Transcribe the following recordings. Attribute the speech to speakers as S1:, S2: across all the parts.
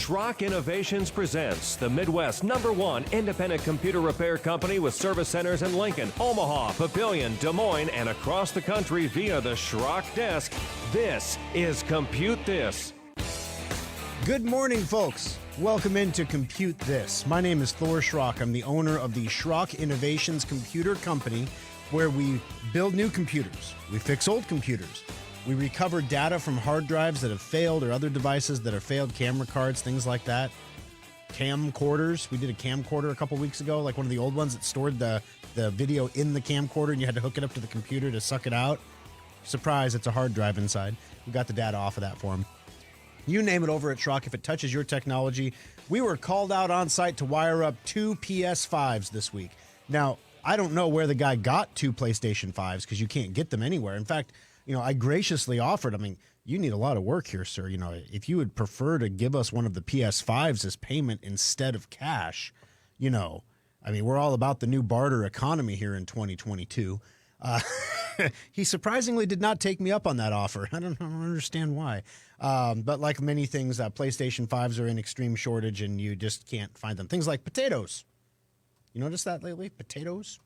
S1: Schrock Innovations presents the Midwest #1 independent computer repair company with service centers in Lincoln, Omaha, Papillion, Des Moines, and across the country via the Schrock desk. This is Compute This.
S2: Good morning, folks. Welcome into Compute This. My name is Thor Schrock. I'm the owner of the Schrock Innovations Computer Company, where we build new computers. We fix old computers. We recover data from hard drives that have failed or other devices that have failed, camera cards, things like that. Camcorders. We did a camcorder a couple weeks ago, like one of the old ones that stored the video in the camcorder and you had to hook it up to the computer to suck it out. Surprise, it's a hard drive inside. We got the data off of that for them. You name it over at Schrock. If it touches your technology, we were called out on site to wire up 2 PS5s this week. Now, I don't know where the guy got 2 PlayStation 5s because you can't get them anywhere. In fact, I graciously offered, you need a lot of work here, sir. If you would prefer to give us one of the PS5s as payment instead of cash, we're all about the new barter economy here in 2022. He surprisingly did not take me up on that offer. I don't understand why. But like many things, PlayStation 5s are in extreme shortage and you just can't find them. Things like potatoes. You notice that lately? Potatoes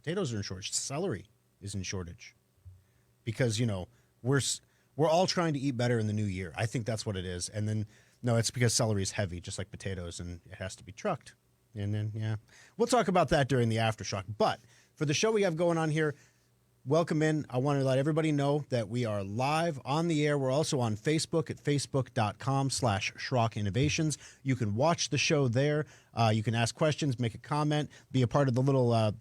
S2: are in shortage. Celery is in shortage. Because, we're all trying to eat better in the new year. I think that's what it is. And then, no, it's because celery is heavy, just like potatoes, and it has to be trucked. And then, yeah. We'll talk about that during the Aftershock. But for the show we have going on here, welcome in. I want to let everybody know that we are live on the air. We're also on Facebook at facebook.com/Schrock Innovations. You can watch the show there. You can ask questions, make a comment, be a part of the little, I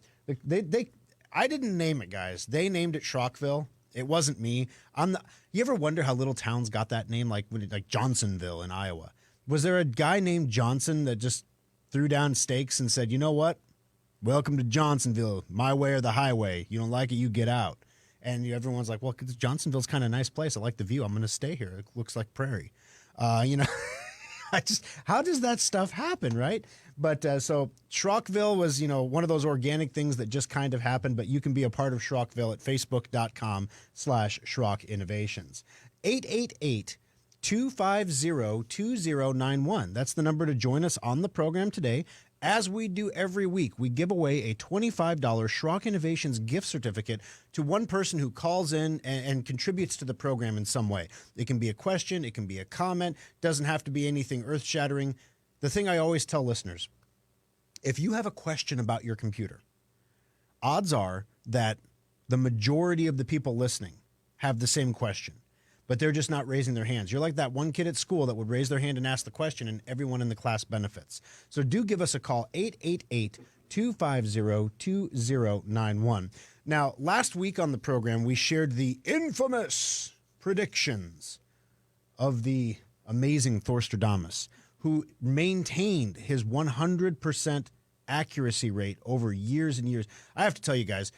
S2: didn't name it, guys. They named it Schrockville. It wasn't me. You ever wonder how little towns got that name, like Johnsonville in Iowa? Was there a guy named Johnson that just threw down stakes and said, you know what? Welcome to Johnsonville, my way or the highway. You don't like it, you get out. And everyone's like, well, Johnsonville's kind of a nice place. I like the view. I'm going to stay here. It looks like prairie. How does that stuff happen, right? But so Schrockville was, one of those organic things that just kind of happened, but you can be a part of Schrockville at facebook.com/Schrock Innovations. 888-250-2091. That's the number to join us on the program today. As we do every week, we give away a $25 Schrock Innovations gift certificate to one person who calls in and contributes to the program in some way. It can be a question, it can be a comment, doesn't have to be anything earth-shattering. The thing I always tell listeners, if you have a question about your computer, odds are that the majority of the people listening have the same question, but they're just not raising their hands. You're like that one kid at school that would raise their hand and ask the question, and everyone in the class benefits. So do give us a call, 888-250-2091. Now, last week on the program, we shared the infamous predictions of the amazing Thorstradamus, who maintained his 100% accuracy rate over years and years. I have to tell you guys,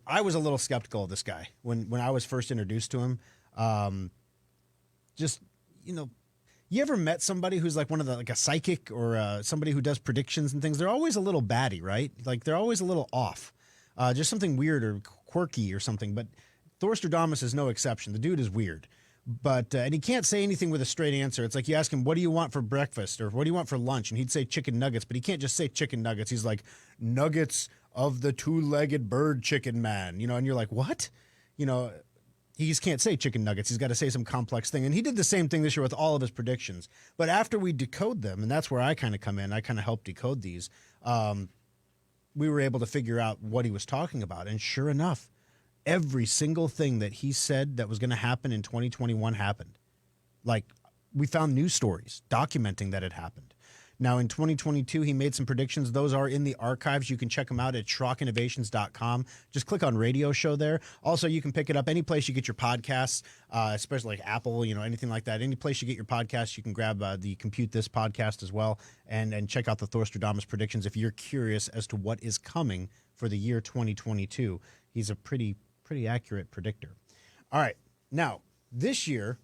S2: I was a little skeptical of this guy when I was first introduced to him. You ever met somebody who's like like a psychic or somebody who does predictions and things? They're always a little batty, right? Like they're always a little off, just something weird or quirky or something. But Thorstradamus is no exception. The dude is weird, but and he can't say anything with a straight answer. It's like you ask him, "What do you want for breakfast?" or "What do you want for lunch?" and he'd say chicken nuggets, but he can't just say chicken nuggets. He's like, "Nuggets of the two-legged bird chicken man," and you're like, "What?" He just can't say chicken nuggets. He's got to say some complex thing. And he did the same thing this year with all of his predictions. But after we decode them, and that's where I kind of come in, I kind of help decode these, we were able to figure out what he was talking about. And sure enough, every single thing that he said that was going to happen in 2021 happened. Like, we found news stories documenting that it happened. Now, in 2022, he made some predictions. Those are in the archives. You can check them out at SchrockInnovations.com. Just click on radio show there. Also, you can pick it up any place you get your podcasts, especially like Apple, anything like that. Any place you get your podcasts, you can grab the Compute This podcast as well and check out the Thorstradamus predictions if you're curious as to what is coming for the year 2022. He's a pretty accurate predictor. All right. Now, this year,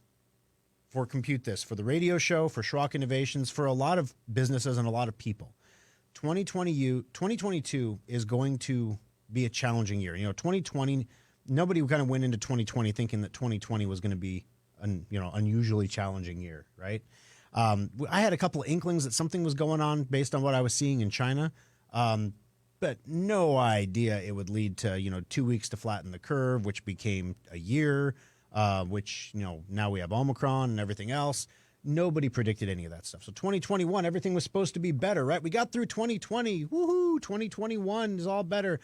S2: for Compute This, for the radio show, for Schrock Innovations, for a lot of businesses and a lot of people. 2022 is going to be a challenging year. 2020, nobody kind of went into 2020 thinking that 2020 was going to be an unusually challenging year, right? I had a couple of inklings that something was going on based on what I was seeing in China, but no idea it would lead to 2 weeks to flatten the curve, which became a year, which now we have Omicron and everything else. Nobody predicted any of that stuff. So 2021, everything was supposed to be better, right? We got through 2020. Woohoo! 2021 is all better.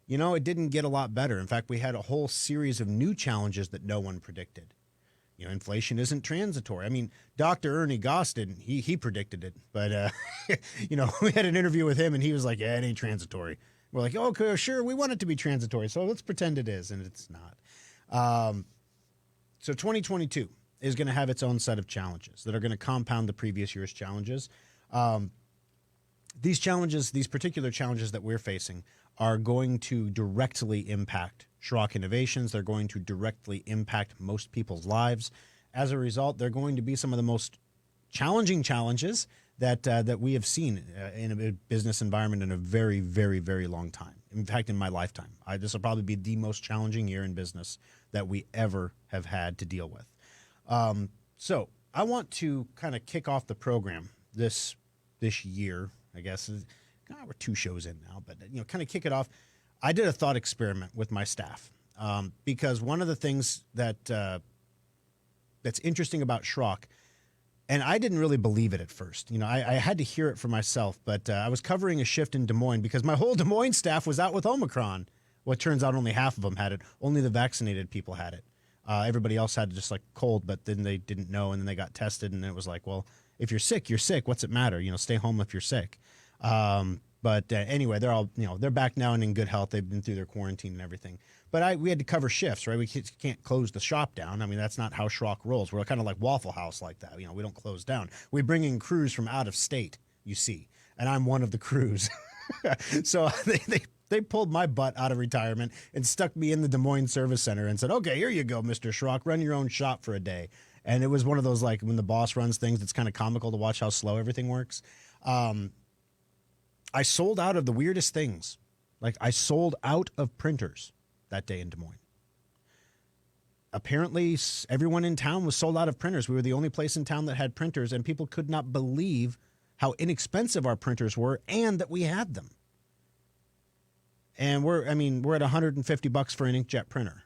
S2: It didn't get a lot better. In fact, we had a whole series of new challenges that no one predicted. Inflation isn't transitory. I mean, Dr. Ernie Goss he predicted it, but we had an interview with him and he was like, yeah, it ain't transitory. We're like, okay, sure, we want it to be transitory, so let's pretend it is, and it's not. So 2022 is going to have its own set of challenges that are going to compound the previous year's challenges. These particular challenges that we're facing are going to directly impact Schrock Innovations. They're going to directly impact most people's lives. As a result, they're going to be some of the most challenging challenges that we have seen in a business environment in a very, very, very long time. In fact, in my lifetime. This will probably be the most challenging year in business that we ever have had to deal with. So I want to kind of kick off the program this year, I guess. We're 2 shows in now, but kind of kick it off. I did a thought experiment with my staff because one of the things that's interesting about Schrock, and I didn't really believe it at first. I had to hear it for myself, but I was covering a shift in Des Moines because my whole Des Moines staff was out with Omicron. Well, it turns out only half of them had it. Only the vaccinated people had it. Everybody else had just like cold, but then they didn't know, and then they got tested, and it was like, well, if you're sick, you're sick. What's it matter? Stay home if you're sick. But anyway, they're all, they're back now and in good health. They've been through their quarantine and everything. But we had to cover shifts, right? We can't close the shop down. I mean, that's not how Schrock rolls. We're kind of like Waffle House like that. We don't close down. We bring in crews from out of state, you see. And I'm one of the crews. So they pulled my butt out of retirement and stuck me in the Des Moines Service Center and said, okay, here you go, Mr. Schrock, run your own shop for a day. And it was one of those, like, when the boss runs things, it's kind of comical to watch how slow everything works. I sold out of the weirdest things. Like, I sold out of printers that day in Des Moines. Apparently, everyone in town was sold out of printers. We were the only place in town that had printers, and people could not believe how inexpensive our printers were and that we had them. And we're at $150 for an inkjet printer.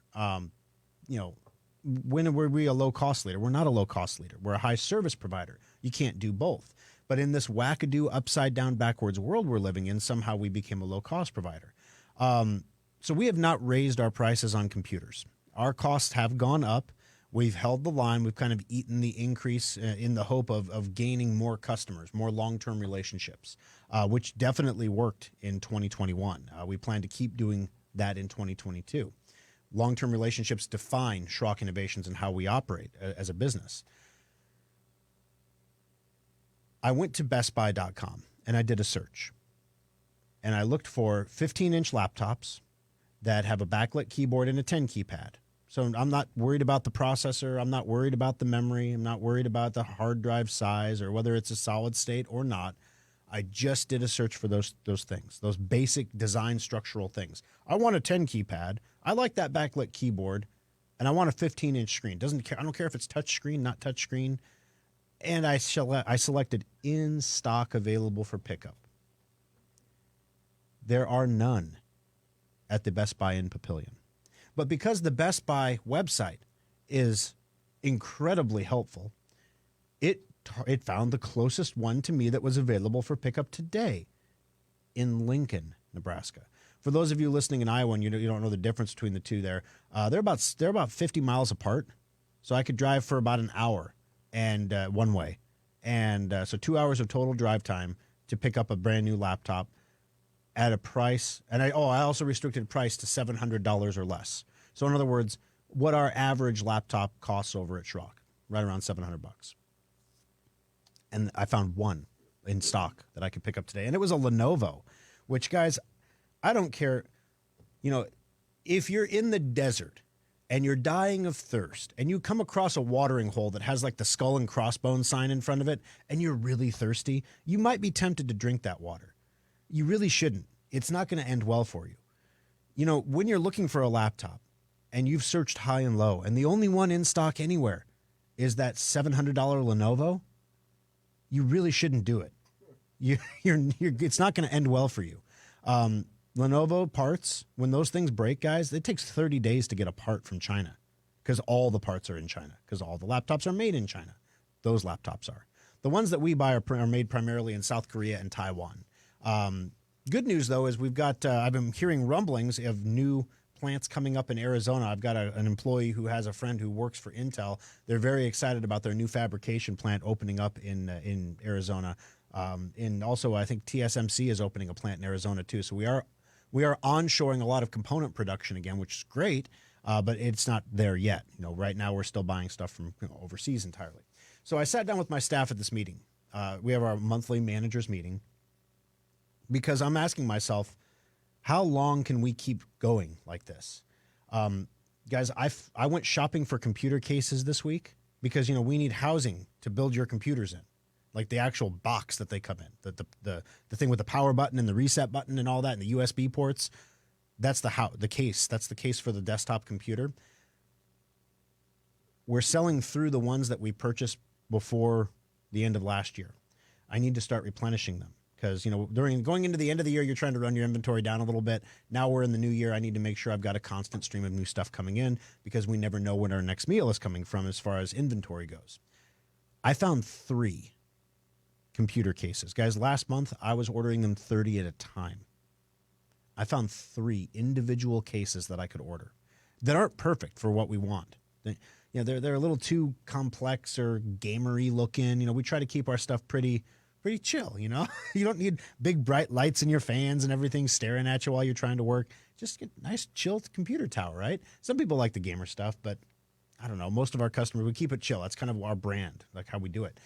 S2: When were we a low-cost leader? We're not a low-cost leader. We're a high-service provider. You can't do both. But in this wackadoo, upside-down, backwards world we're living in, somehow we became a low-cost provider. So we have not raised our prices on computers. Our costs have gone up. We've held the line. We've kind of eaten the increase in the hope of gaining more customers, more long-term relationships, which definitely worked in 2021. We plan to keep doing that in 2022. Long-term relationships define Schrock Innovations and how we operate as a business. I went to bestbuy.com and I did a search. And I looked for 15-inch laptops that have a backlit keyboard and a 10 keypad. So I'm not worried about the processor. I'm not worried about the memory. I'm not worried about the hard drive size or whether it's a solid state or not. I just did a search for those things, those basic design structural things. I want a 10 keypad. I like that backlit keyboard, and I want a 15-inch screen. I don't care if it's touch screen, not touch screen. And I selected in stock available for pickup. There are none at the Best Buy in Papillion. But because the Best Buy website is incredibly helpful, it found the closest one to me that was available for pickup today in Lincoln, Nebraska. For those of you listening in Iowa and you don't know the difference between the two there, they're about 50 miles apart. So I could drive for about an hour and one way. And so 2 hours of total drive time to pick up a brand new laptop at a price. And I also restricted price to $700 or less. So in other words, what our average laptop costs over at Schrock, right around $700. And I found one in stock that I could pick up today. And it was a Lenovo, which, guys, I don't care. If you're in the desert and you're dying of thirst and you come across a watering hole that has like the skull and crossbones sign in front of it and you're really thirsty, you might be tempted to drink that water. You really shouldn't. It's not going to end well for you. When you're looking for a laptop and you've searched high and low and the only one in stock anywhere is that $700 Lenovo, you really shouldn't do it. It's not going to end well for you. Lenovo parts, when those things break, guys, it takes 30 days to get a part from China because all the parts are in China, because all the laptops are made in China. Those laptops are. The ones that we buy are made primarily in South Korea and Taiwan. Good news, though, is we've got, I've been hearing rumblings of new plants coming up in Arizona. I've got an employee who has a friend who works for Intel. They're very excited about their new fabrication plant opening up in Arizona. And also, I think TSMC is opening a plant in Arizona, too. So we are onshoring a lot of component production again, which is great, but it's not there yet. Right now we're still buying stuff from overseas entirely. So I sat down with my staff at this meeting. We have our monthly managers meeting because I'm asking myself, how long can we keep going like this? Guys, I went shopping for computer cases this week because, we need housing to build your computers in. Like the actual box that they come in, the thing with the power button and the reset button and all that, and the USB ports. That's the case. That's the case for the desktop computer. We're selling through the ones that we purchased before the end of last year. I need to start replenishing them because, going into the end of the year, you're trying to run your inventory down a little bit. Now we're in the new year. I need to make sure I've got a constant stream of new stuff coming in because we never know when our next meal is coming from as far as inventory goes. I found 3 computer cases. Guys, last month I was ordering them 30 at a time. I found 3 individual cases that I could order that aren't perfect for what we want. They're a little too complex or gamery looking. We try to keep our stuff pretty chill, You don't need big bright lights in your fans and everything staring at you while you're trying to work. Just get a nice chill computer tower, right? Some people like the gamer stuff, but I don't know. Most of our customers, we keep it chill. That's kind of our brand, like how we do it.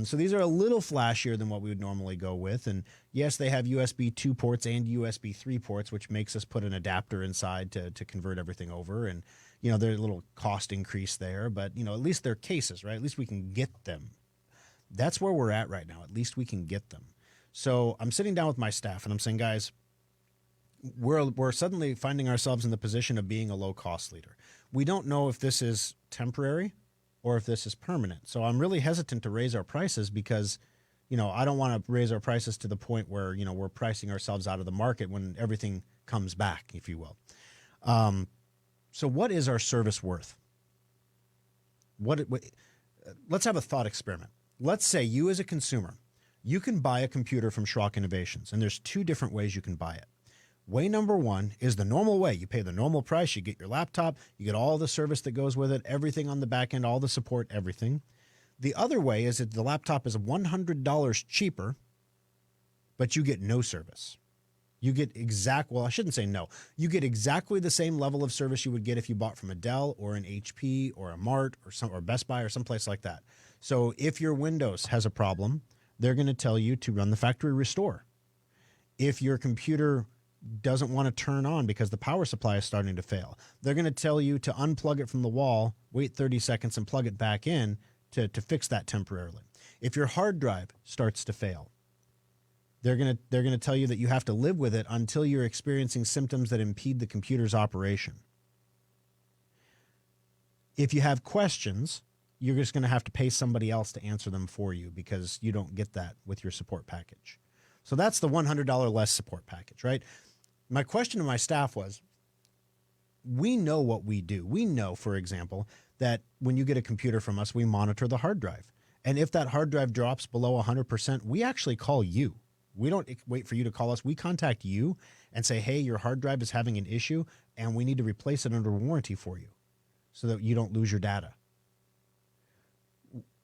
S2: So these are a little flashier than what we would normally go with. And yes, they have USB 2 ports and USB 3 ports, which makes us put an adapter inside to convert everything over. And, there's a little cost increase there, but, at least they're cases, right? At least we can get them. That's where we're at right now. At least we can get them. So I'm sitting down with my staff and I'm saying, guys, we're suddenly finding ourselves in the position of being a low-cost leader. We don't know if this is temporary or if this is permanent. So I'm really hesitant to raise our prices because, I don't want to raise our prices to the point where, we're pricing ourselves out of the market when everything comes back, if you will. So what is our service worth? Let's have a thought experiment. Let's say you as a consumer, you can buy a computer from Schrock Innovations, and there's 2 different ways you can buy it. Way number 1 is the normal way. You pay the normal price. You get your laptop. You get all the service that goes with it, everything on the back end, all the support, everything. The other way is that the laptop is $100 cheaper, but you get no service. You get I shouldn't say no. You get exactly the same level of service you would get if you bought from a Dell or an HP or a Mart or Best Buy or someplace like that. So if your Windows has a problem, they're going to tell you to run the factory restore. If your computer doesn't want to turn on because the power supply is starting to fail, they're going to tell you to unplug it from the wall, wait 30 seconds and plug it back in to fix that temporarily. If your hard drive starts to fail, they're going to tell you that you have to live with it until you're experiencing symptoms that impede the computer's operation. If you have questions, you're just going to have to pay somebody else to answer them for you because you don't get that with your support package. So that's the $100 less support package, right? My question to my staff was, we know what we do. We know, for example, that when you get a computer from us, we monitor the hard drive. And if that hard drive drops below 100%, we actually call you. We don't wait for you to call us. We contact you and say, hey, your hard drive is having an issue and we need to replace it under warranty for you so that you don't lose your data.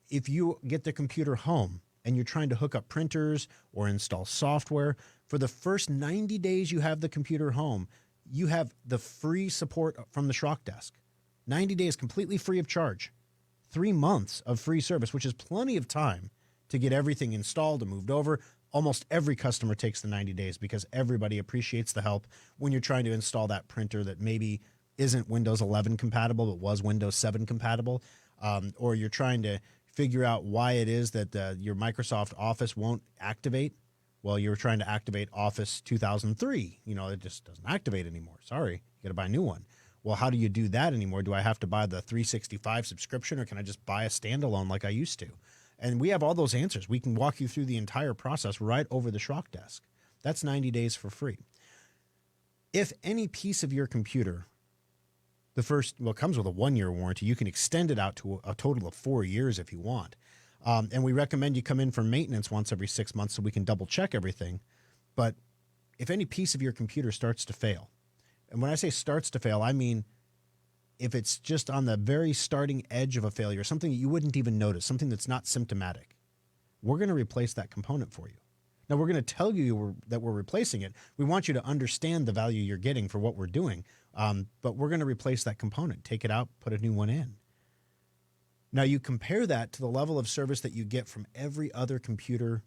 S2: If you get the computer home and you're trying to hook up printers or install software, for the first 90 days you have the computer home, you have the free support from the Schrock desk. 90 days completely free of charge. 3 months of free service, which is plenty of time to get everything installed and moved over. Almost every customer takes the 90 days because everybody appreciates the help when you're trying to install that printer that maybe isn't Windows 11 compatible but was Windows 7 compatible, or you're trying to figure out why it is that your Microsoft Office won't activate. Well, you're trying to activate Office 2003. It just doesn't activate anymore. Sorry, you got to buy a new one. Well, how do you do that anymore? Do I have to buy the 365 subscription or can I just buy a standalone like I used to? And we have all those answers. We can walk you through the entire process right over the Schrock desk. That's 90 days for free. If any piece of your computer, it comes with a 1-year warranty. You can extend it out to a total of 4 years if you want. And we recommend you come in for maintenance once every 6 months so we can double check everything. But if any piece of your computer starts to fail, and when I say starts to fail, I mean if it's just on the very starting edge of a failure, something that you wouldn't even notice, something that's not symptomatic, we're going to replace that component for you. Now, we're going to tell you that we're replacing it. We want you to understand the value you're getting for what we're doing, but we're going to replace that component, take it out, put a new one in. Now, you compare that to the level of service that you get from every other computer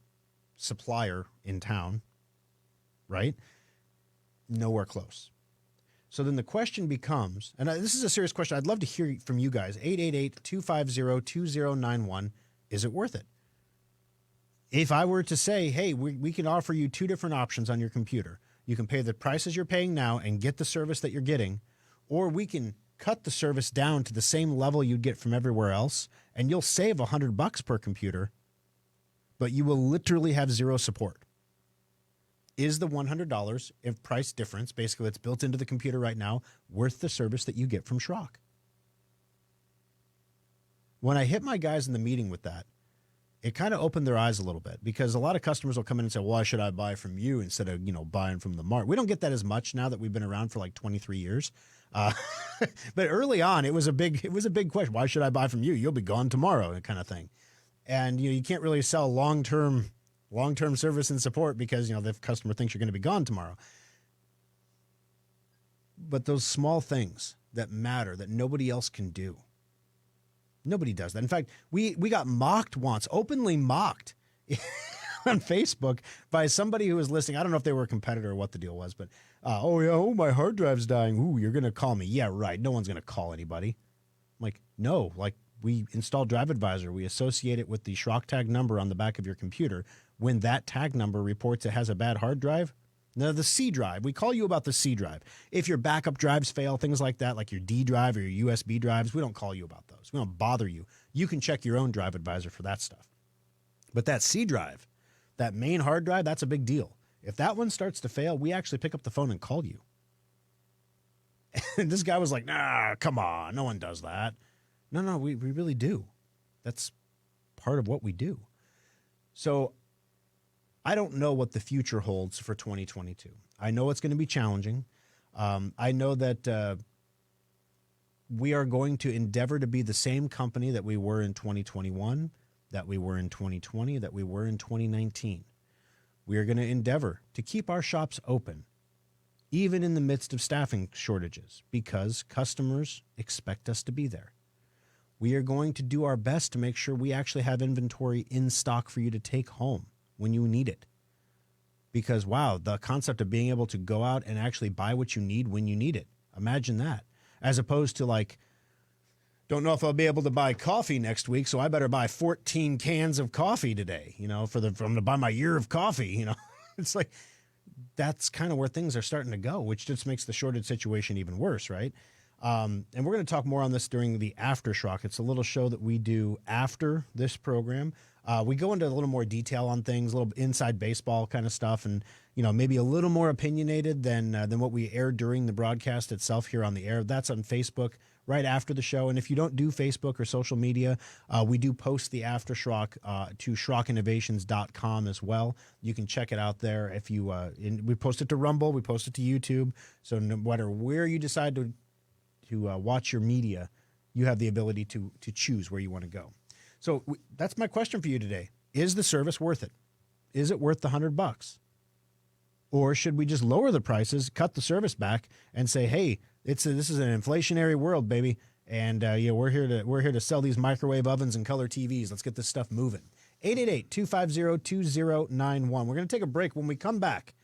S2: supplier in town, right? Nowhere close. So then the question becomes, and this is a serious question. I'd love to hear from you guys. 888-250-2091. Is it worth it? If I were to say, hey, we can offer you 2 different options on your computer. You can pay the prices you're paying now and get the service that you're getting, or we can cut the service down to the same level you'd get from everywhere else, and you'll save $100 per computer, but you will literally have zero support. Is the $100 of price difference, basically that's built into the computer right now, worth the service that you get from Schrock? When I hit my guys in the meeting with that, it kind of opened their eyes a little bit, because a lot of customers will come in and say, well, why should I buy from you instead of, buying from the mart? We don't get that as much now that we've been around for like 23 years. But early on, it was a big question. Why should I buy from you? You'll be gone tomorrow, that kind of thing. And, you can't really sell long-term service and support because, the customer thinks you're going to be gone tomorrow. But those small things that matter, that nobody else can do. Nobody does that. In fact, we got mocked once, openly mocked on Facebook by somebody who was listening. I don't know if they were a competitor or what the deal was, but, my hard drive's dying. Ooh, you're going to call me. Yeah, right. No one's going to call anybody. I'm like, no, we install Drive Advisor. We associate it with the Schrock tag number on the back of your computer. When that tag number reports it has a bad hard drive, now the C drive, we call you about the C drive. If your backup drives fail, things like that, like your D drive or your USB drives, we don't call you about those. We don't bother you. You can check your own Drive Advisor for that stuff. But that C drive, that main hard drive, that's a big deal. If that one starts to fail, we actually pick up the phone and call you. And this guy was like, nah, come on, no one does that. No, we really do. That's part of what we do. So I don't know what the future holds for 2022. I know it's going to be challenging. I know that we are going to endeavor to be the same company that we were in 2021, that we were in 2020, that we were in 2019. We are going to endeavor to keep our shops open, even in the midst of staffing shortages, because customers expect us to be there. We are going to do our best to make sure we actually have inventory in stock for you to take home when you need it. Because, wow, the concept of being able to go out and actually buy what you need when you need it. Imagine that. As opposed to don't know if I'll be able to buy coffee next week, so I better buy 14 cans of coffee today, to buy my year of coffee, It's like, that's kind of where things are starting to go, which just makes the shortage situation even worse, right? And we're going to talk more on this during the After Schrock. It's a little show that we do after this program. We go into a little more detail on things, a little inside baseball kind of stuff, and maybe a little more opinionated than what we aired during the broadcast itself here on the air. That's on Facebook right after the show. And if you don't do Facebook or social media, we do post the After Schrock to SchrockInnovations.com as well. You can check it out there. If you we post it to Rumble, we post it to YouTube. So no matter where you decide to watch your media, you have the ability to choose where you want to go. So that's my question for you today. Is the service worth it? Is it worth the $100? Or should we just lower the prices, cut the service back, and say, hey, this is an inflationary world, baby, and we're here to sell these microwave ovens and color TVs. Let's get this stuff moving. 888-250-2091. We're going to take a break. When we come back,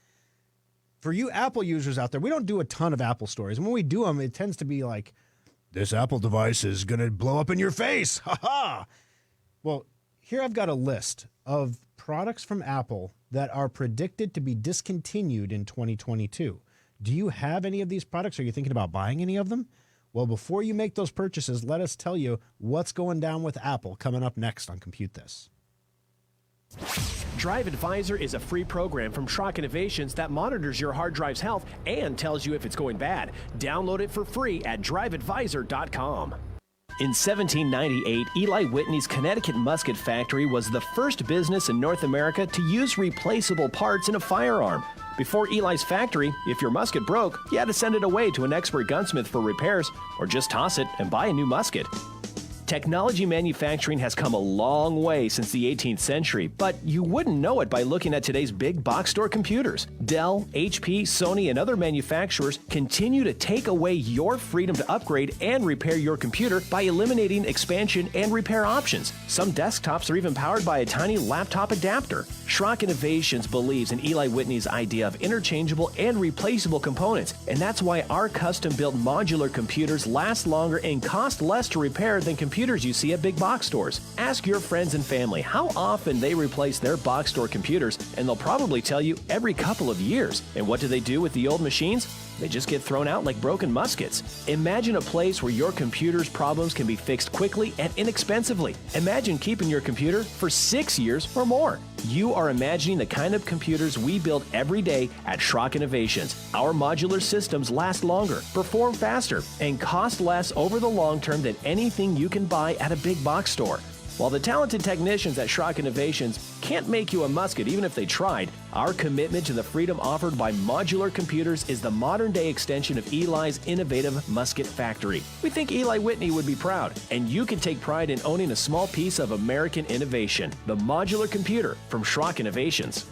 S2: for you Apple users out there, we don't do a ton of Apple stories. And when we do them, it tends to be like, this Apple device is going to blow up in your face. Ha ha. Well, here I've got a list of products from Apple that are predicted to be discontinued in 2022. Do you have any of these products? Are you thinking about buying any of them? Well, before you make those purchases, let us tell you what's going down with Apple coming up next on Compute This.
S3: Drive Advisor is a free program from Schrock Innovations that monitors your hard drive's health and tells you if it's going bad. Download it for free at driveadvisor.com. In 1798, Eli Whitney's Connecticut Musket Factory was the first business in North America to use replaceable parts in a firearm. Before Eli's factory, if your musket broke, you had to send it away to an expert gunsmith for repairs, or just toss it and buy a new musket. Technology manufacturing has come a long way since the 18th century, but you wouldn't know it by looking at today's big box store computers. Dell, HP, Sony, and other manufacturers continue to take away your freedom to upgrade and repair your computer by eliminating expansion and repair options. Some desktops are even powered by a tiny laptop adapter. Schrock Innovations believes in Eli Whitney's idea of interchangeable and replaceable components, and that's why our custom-built modular computers last longer and cost less to repair than computers you see at big box stores. Ask your friends and family how often they replace their box store computers, and they'll probably tell you every couple of years. And what do they do with the old machines? They just get thrown out like broken muskets. Imagine a place where your computer's problems can be fixed quickly and inexpensively. Imagine keeping your computer for 6 years or more. You are imagining the kind of computers we build every day at Schrock Innovations. Our modular systems last longer, perform faster, and cost less over the long term than anything you can buy at a big box store. While the talented technicians at Schrock Innovations can't make you a musket even if they tried, our commitment to the freedom offered by modular computers is the modern-day extension of Eli's innovative musket factory. We think Eli Whitney would be proud, and you can take pride in owning a small piece of American innovation. The modular computer from Schrock Innovations.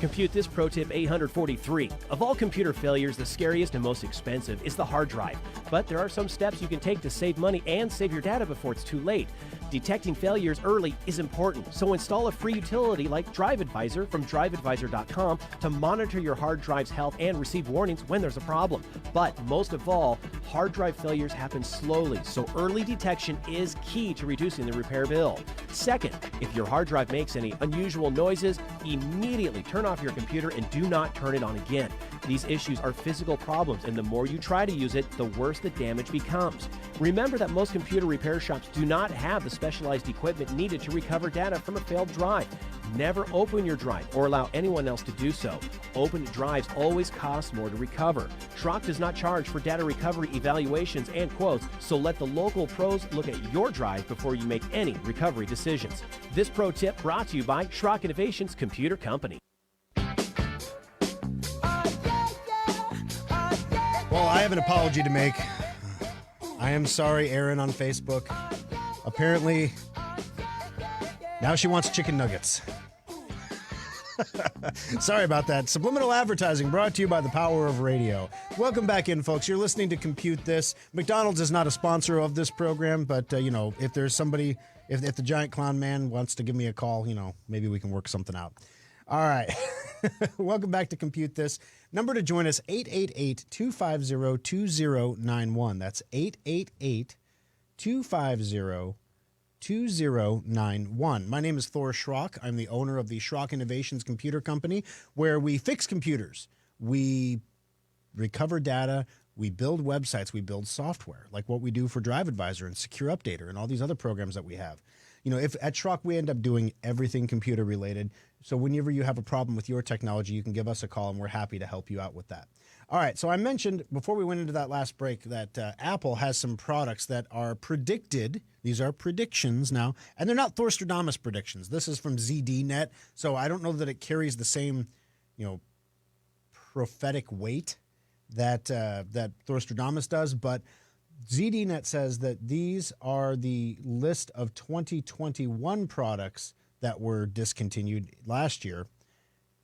S3: Compute this pro tip 843. Of all computer failures, the scariest and most expensive is the hard drive. But there are some steps you can take to save money and save your data before it's too late. Detecting failures early is important, so install a free utility like Drive Advisor from driveadvisor.com to monitor your hard drive's health and receive warnings when there's a problem. But most of all, hard drive failures happen slowly, so early detection is key to reducing the repair bill. Second, if your hard drive makes any unusual noises, immediately turn off your computer and do not turn it on again. These issues are physical problems, and the more you try to use it, the worse the damage becomes. Remember that most computer repair shops do not have the specialized equipment needed to recover data from a failed drive. Never open your drive or allow anyone else to do so. Open drives always cost more to recover. Schrock does not charge for data recovery evaluations and quotes, so let the local pros look at your drive before you make any recovery decisions. This pro tip brought to you by Schrock Innovations Computer Company.
S2: Well, I have an apology to make. I am sorry, Erin on Facebook. Apparently, now she wants chicken nuggets. Sorry about that. Subliminal advertising brought to you by the power of radio. Welcome back in, folks. You're listening to Compute This. McDonald's is not a sponsor of this program, but, if there's somebody, if the Giant Clown Man wants to give me a call, maybe we can work something out. All right. Welcome back to Compute This. Number to join us, 888-250-2091. That's 888-250-2091. My name is Thor Schrock. I'm the owner of the Schrock Innovations Computer Company, where we fix computers. We recover data. We build websites. We build software, like what we do for Drive Advisor and Secure Updater and all these other programs that we have. If at Schrock, we end up doing everything computer related. So whenever you have a problem with your technology, you can give us a call, and we're happy to help you out with that. All right. So I mentioned before we went into that last break that Apple has some products that are predicted. These are predictions now, and they're not Thorstradamus predictions. This is from ZDNet. So I don't know that it carries the same, prophetic weight that Thorstradamus does, but ZDNet says that these are the list of 2021 products that were discontinued last year.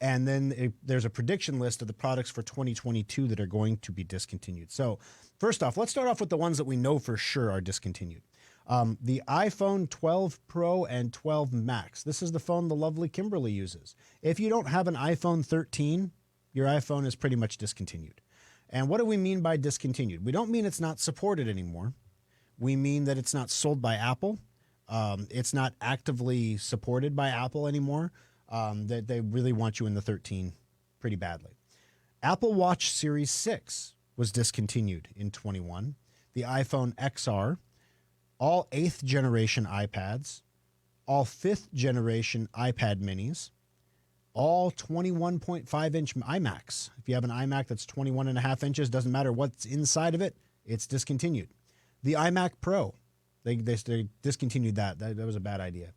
S2: And then there's a prediction list of the products for 2022 that are going to be discontinued. So first off, let's start off with the ones that we know for sure are discontinued. The iPhone 12 Pro and 12 Max. This is the phone the lovely Kimberly uses. If you don't have an iPhone 13, your iPhone is pretty much discontinued. And what do we mean by discontinued? We don't mean it's not supported anymore. We mean that it's not sold by Apple. It's not actively supported by Apple anymore. That they really want you in the 13 pretty badly. Apple Watch Series 6 was discontinued in 21. The iPhone XR, all 8th generation iPads, all 5th generation iPad minis, all 21.5-inch iMacs. If you have an iMac that's 21.5 inches, doesn't matter what's inside of it, it's discontinued. The iMac Pro, they discontinued that. That was a bad idea.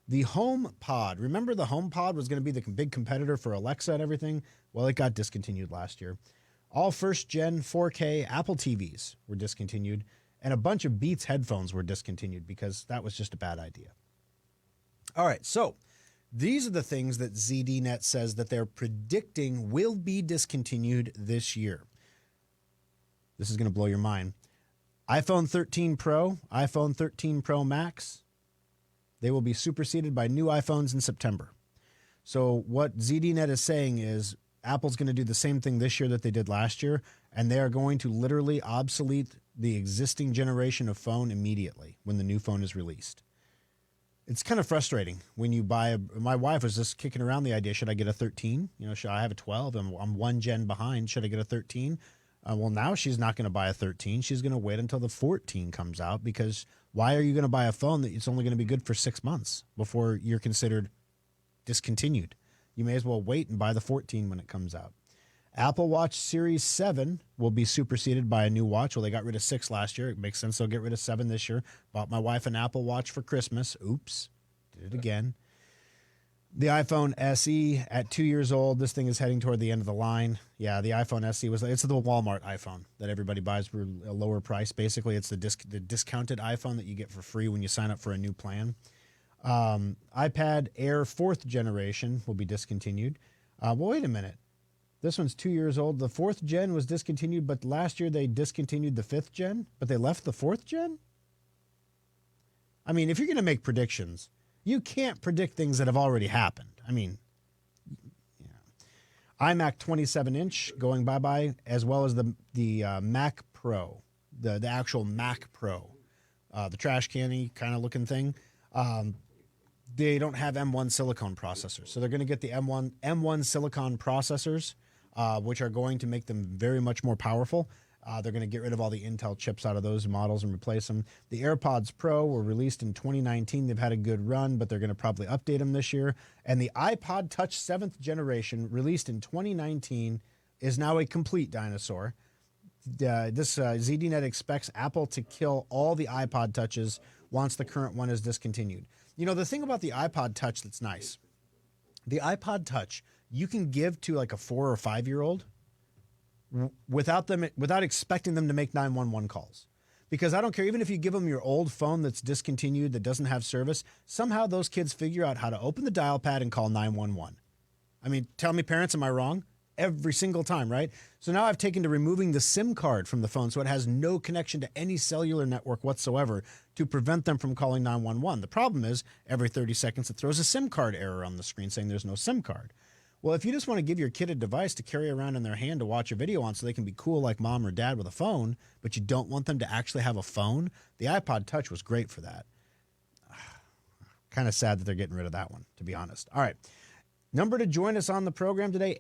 S2: The HomePod, remember the HomePod was going to be the big competitor for Alexa and everything? Well, it got discontinued last year. All first-gen 4K Apple TVs were discontinued, and a bunch of Beats headphones were discontinued because that was just a bad idea. All right, so these are the things that ZDNet says that they're predicting will be discontinued this year. This is going to blow your mind. iPhone 13 Pro, iPhone 13 Pro Max, they will be superseded by new iPhones in September. So what ZDNet is saying is Apple's going to do the same thing this year that they did last year, and they are going to literally obsolete the existing generation of phone immediately when the new phone is released. It's kind of frustrating when you buy my wife was just kicking around the idea, should I get a 13? Should I have a 12? I'm one gen behind. Should I get a 13? Well, now she's not going to buy a 13. She's going to wait until the 14 comes out, because why are you going to buy a phone that it's only going to be good for 6 months before you're considered discontinued? You may as well wait and buy the 14 when it comes out. Apple Watch Series 7 will be superseded by a new watch. Well, they got rid of 6 last year. It makes sense they'll get rid of 7 this year. Bought my wife an Apple Watch for Christmas. Oops, did it again. The iPhone SE at 2 years old. This thing is heading toward the end of the line. Yeah, the iPhone SE it's the Walmart iPhone that everybody buys for a lower price. Basically, it's the discounted iPhone that you get for free when you sign up for a new plan. iPad Air 4th generation will be discontinued. Well, wait a minute. This one's 2 years old. The 4th gen was discontinued, but last year they discontinued the 5th gen, but they left the 4th gen? I mean, if you're going to make predictions, you can't predict things that have already happened. I mean, iMac 27-inch going bye-bye, as well as the Mac Pro, the actual Mac Pro, the trash can-y kind of looking thing. They don't have M1 silicone processors, so they're going to get the M1 silicone processors, which are going to make them very much more powerful. They're going to get rid of all the Intel chips out of those models and replace them. The AirPods Pro were released in 2019. They've had a good run, but they're going to probably update them this year. And the iPod Touch 7th generation, released in 2019, is now a complete dinosaur. ZDNet expects Apple to kill all the iPod Touches once the current one is discontinued. The thing about the iPod Touch that's nice, the iPod Touch, you can give to like a 4 or 5 year old without expecting them to make 911 calls. Because I don't care, even if you give them your old phone that's discontinued, that doesn't have service, somehow those kids figure out how to open the dial pad and call 911. I mean, tell me, parents, am I wrong? Every single time, right? So now I've taken to removing the SIM card from the phone so it has no connection to any cellular network whatsoever to prevent them from calling 911. The problem is every 30 seconds it throws a SIM card error on the screen saying there's no SIM card. Well, if you just want to give your kid a device to carry around in their hand to watch a video on so they can be cool like mom or dad with a phone, but you don't want them to actually have a phone, the iPod Touch was great for that. Kind of sad that they're getting rid of that one, to be honest. All right. Number to join us on the program today,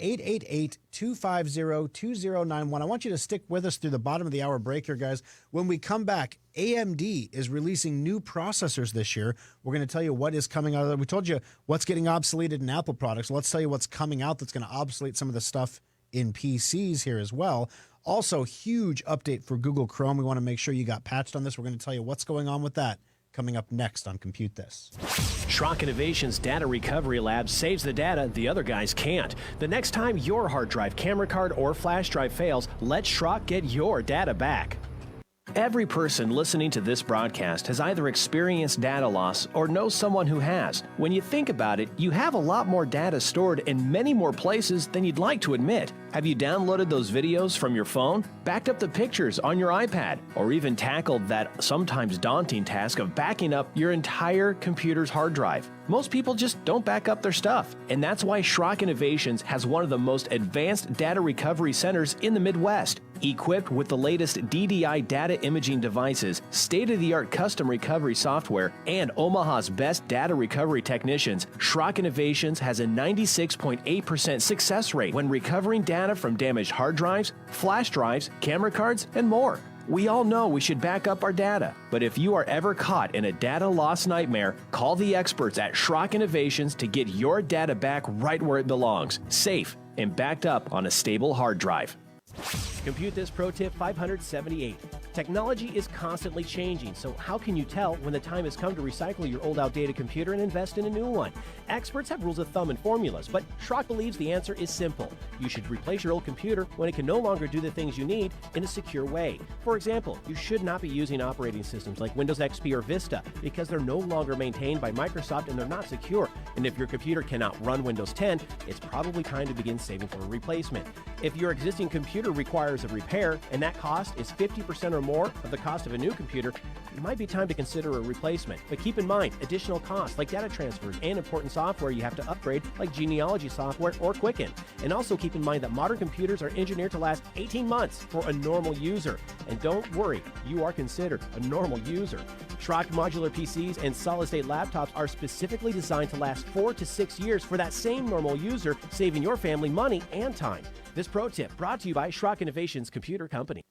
S2: 888-250-2091. I want you to stick with us through the bottom of the hour break here, guys. When we come back, AMD is releasing new processors this year. We're going to tell you what is coming out of there. We told you what's getting obsoleted in Apple products. Let's tell you what's coming out that's going to obsolete some of the stuff in PCs here as well. Also, huge update for Google Chrome. We want to make sure you got patched on this. We're going to tell you what's going on with that coming up next on Compute This.
S3: Schrock Innovations Data Recovery Lab saves the data the other guys can't. The next time your hard drive, camera card, or flash drive fails, let Schrock get your data back. Every person listening to this broadcast has either experienced data loss or knows someone who has. When you think about it, you have a lot more data stored in many more places than you'd like to admit. Have you downloaded those videos from your phone, backed up the pictures on your iPad, or even tackled that sometimes daunting task of backing up your entire computer's hard drive? Most people just don't back up their stuff, and that's why Schrock Innovations has one of the most advanced data recovery centers in the Midwest. Equipped with the latest DDI data imaging devices, state-of-the-art custom recovery software, and Omaha's best data recovery technicians, Schrock Innovations has a 96.8% success rate when recovering data from damaged hard drives, flash drives, camera cards, and more. We all know we should back up our data, but if you are ever caught in a data loss nightmare, call the experts at Schrock Innovations to get your data back right where it belongs, safe and backed up on a stable hard drive. Compute This Pro Tip 578. Technology is constantly changing, so how can you tell when the time has come to recycle your old outdated computer and invest in a new one? Experts have rules of thumb and formulas, but Schrock believes the answer is simple. You should replace your old computer when it can no longer do the things you need in a secure way. For example, you should not be using operating systems like Windows XP or Vista because they're no longer maintained by Microsoft and they're not secure. And if your computer cannot run Windows 10, it's probably time to begin saving for a replacement. If your existing computer requires a repair and that cost is 50% or more of the cost of a new computer, it might be time to consider a replacement. But keep in mind, additional costs like data transfers and important software you have to upgrade like genealogy software or Quicken. And also keep in mind that modern computers are engineered to last 18 months for a normal user. And don't worry, you are considered a normal user. Schrock modular PCs and solid-state laptops are specifically designed to last 4 to 6 years for that same normal user, saving your family money and time. This pro tip brought to you by Schrock Innovations Computer Company.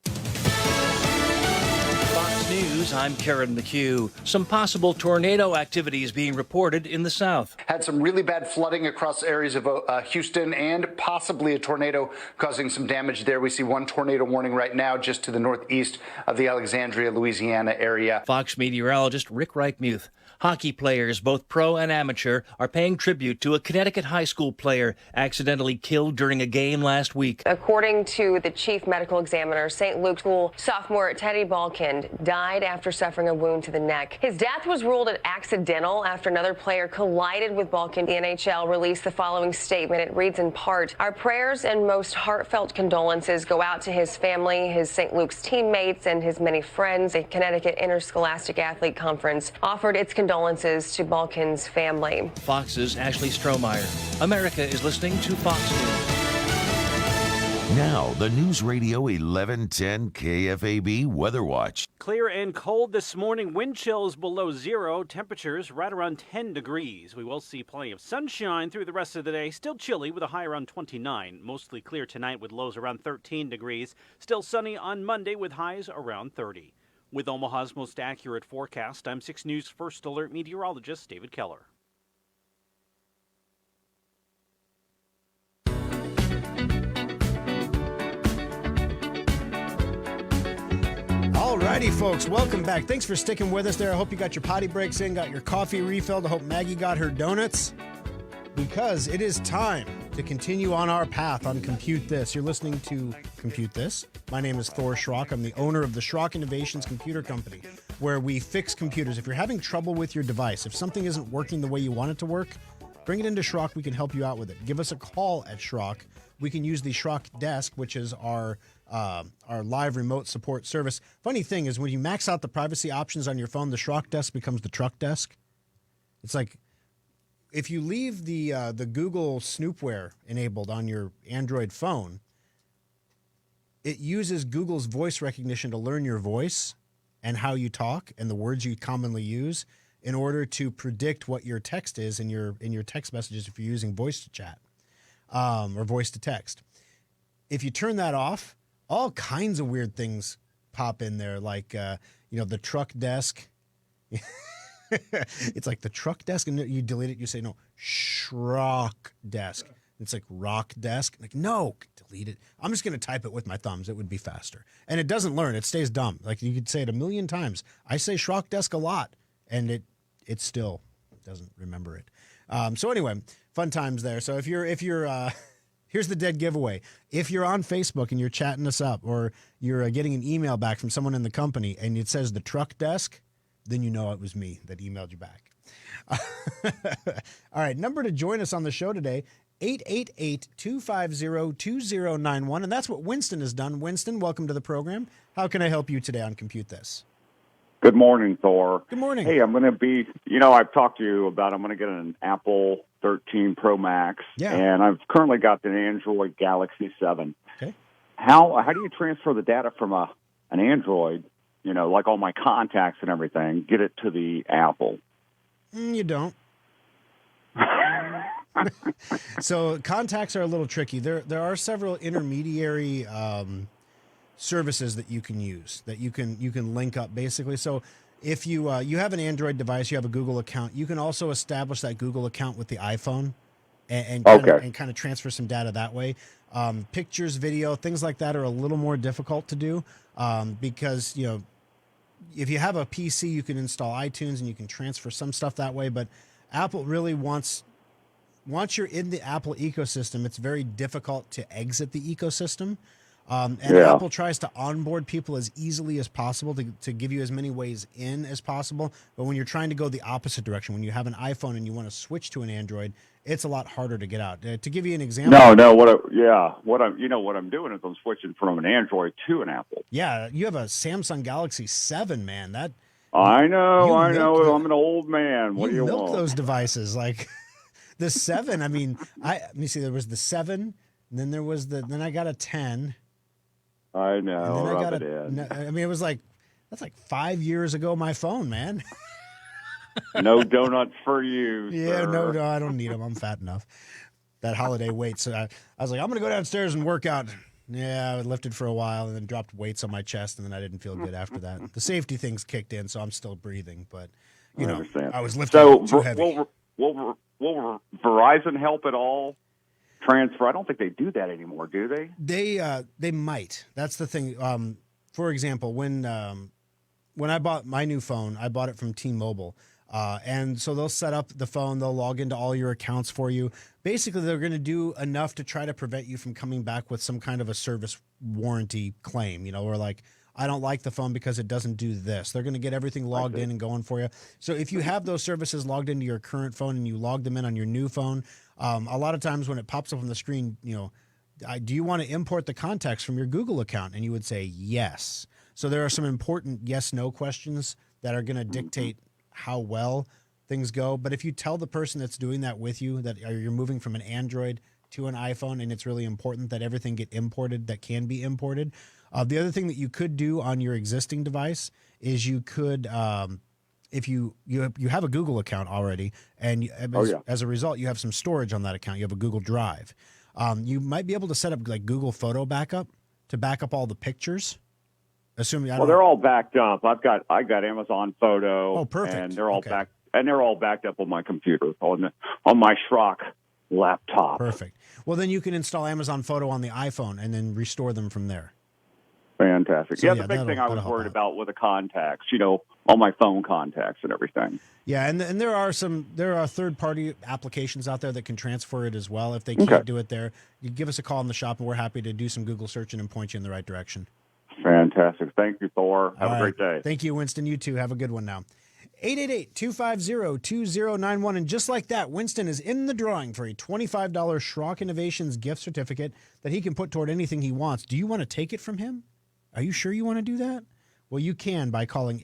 S4: Fox News, I'm Karen McHugh. Some possible tornado activity is being reported in the south.
S5: Had some really bad flooding across areas of Houston and possibly a tornado causing some damage there. We see one tornado warning right now just to the northeast of the Alexandria, Louisiana area.
S4: Fox meteorologist Rick Reichmuth. Hockey players, both pro and amateur, are paying tribute to a Connecticut high school player accidentally killed during a game last week.
S6: According to the chief medical examiner, St. Luke's School sophomore Teddy Balkind died after suffering a wound to the neck. His death was ruled accidental after another player collided with Balkind. The NHL released the following statement. It reads in part, "Our prayers and most heartfelt condolences go out to his family, his St. Luke's teammates, and his many friends." A Connecticut Interscholastic Athlete Conference offered its condolences to Balkind's family.
S4: Fox's Ashley Strohmeyer. America is listening to Fox News.
S7: Now, the News Radio 1110 KFAB Weather Watch.
S8: Clear and cold this morning. Wind chills below zero. Temperatures right around 10 degrees. We will see plenty of sunshine through the rest of the day. Still chilly with a high around 29. Mostly clear tonight with lows around 13 degrees. Still sunny on Monday with highs around 30. With Omaha's most accurate forecast, I'm 6 News First Alert meteorologist David Keller.
S2: Alrighty, folks, welcome back. Thanks for sticking with us there. I hope you got your potty breaks in, got your coffee refilled. I hope Maggie got her donuts, because it is time to continue on our path on Compute This. You're listening to Compute This. My name is Thor Schrock. I'm the owner of the Schrock Innovations Computer Company, where we fix computers. If you're having trouble with your device, if something isn't working the way you want it to work, bring it into Schrock. We can help you out with it. Give us a call at Schrock. We can use the Schrock Desk, which is our live remote support service. Funny thing is, when you max out the privacy options on your phone, the Schrock Desk becomes the Truck Desk. It's like, if you leave the Google Snoopware enabled on your Android phone, it uses Google's voice recognition to learn your voice and how you talk and the words you commonly use in order to predict what your text is in your text messages if you're using voice to chat or voice to text. If you turn that off, all kinds of weird things pop in there, like the Truck Desk. It's like the Truck Desk, and you delete it. You say no, Schrock Desk. It's like Rock Desk. Like, no, delete it. I'm just going to type it with my thumbs. It would be faster. And it doesn't learn. It stays dumb. Like, you could say it a million times. I say Schrock Desk a lot, and it still doesn't remember it. So anyway, fun times there. So if you're here's the dead giveaway. If you're on Facebook and you're chatting us up, or you're getting an email back from someone in the company and it says the Truck Desk, then you know it was me that emailed you back. All right, number to join us on the show today, 888-250-2091. And that's what Winston has done. Winston, welcome to the program. How can I help you today on Compute This?
S9: Good morning, Thor.
S2: Good morning.
S9: Hey, I'm going to be, I've talked to you about, I'm going to get an Apple 13 Pro Max.
S2: Yeah.
S9: And I've currently got an Android Galaxy 7.
S2: Okay.
S9: How do you transfer the data from an Android, like all my contacts and everything, get it to the Apple?
S2: You don't. So contacts are a little tricky. There are several intermediary services that you can use, that you can link up basically. So if you you have an Android device, you have a Google account, you can also establish that Google account with the iPhone and kind of transfer some data that way. Pictures, video, things like that are a little more difficult to do because, you know, if you have a PC, you can install iTunes and you can transfer some stuff that way. But Apple really once you're in the Apple ecosystem, it's very difficult to exit the ecosystem. Apple tries to onboard people as easily as possible to give you as many ways in as possible. But when you're trying to go the opposite direction, when you have an iPhone and you want to switch to an Android, it's a lot harder to get out. To give you an example.
S9: What I'm doing is I'm switching from an Android to an Apple.
S2: Yeah, you have a Samsung Galaxy 7, man.
S9: I know. I'm an old man. What do you want?
S2: Those devices like the 7. I mean, let me see. There was the 7, and then there was then I got a 10.
S9: I know.
S2: And then I got it was like that's like 5 years ago. My phone, man.
S9: No donuts for you.
S2: Yeah,
S9: sir.
S2: no, I don't need them. I'm fat enough. That holiday weight. So I was like, I'm going to go downstairs and work out. Yeah, I lifted for a while and then dropped weights on my chest, and then I didn't feel good after that. The safety things kicked in, so I'm still breathing. But, I was lifting too heavy.
S9: Will Verizon help at all transfer? I don't think they do that anymore, do they?
S2: They might. That's the thing. For example, when I bought my new phone, I bought it from T-Mobile. And so they'll set up the phone, they'll log into all your accounts for you. Basically, they're going to do enough to try to prevent you from coming back with some kind of a service warranty claim, or like, I don't like the phone because it doesn't do this. They're going to get everything logged in and going for you. So if you have those services logged into your current phone and you log them in on your new phone, a lot of times when it pops up on the screen, do you want to import the contacts from your Google account? And you would say yes. So there are some important yes-no questions that are going to dictate how well things go. But if you tell the person that's doing that with you that you're moving from an Android to an iPhone, and it's really important that everything get imported that can be imported. The other thing that you could do on your existing device is you could, if you have a Google account already, and as a result, you have some storage on that account. You have a Google Drive. You might be able to set up like Google Photo Backup to back up all the pictures. Assuming
S9: they're all backed up. I got Amazon Photo.
S2: Oh, perfect.
S9: And they're all backed up on my computer on my Schrock laptop.
S2: Perfect. Well, then you can install Amazon Photo on the iPhone and then restore them from there.
S9: Fantastic. So, the big thing I was worried about were the contacts. All my phone contacts and everything.
S2: Yeah, and there are third-party applications out there that can transfer it as well. If they can't do it there, you give us a call in the shop, and we're happy to do some Google searching and point you in the right direction.
S9: Fantastic. Thank you, Thor. Have a great day.
S2: Thank you, Winston. You too. Have a good one now. 888-250-2091. And just like that, Winston is in the drawing for a $25 Schrock Innovations gift certificate that he can put toward anything he wants. Do you want to take it from him? Are you sure you want to do that? Well, you can by calling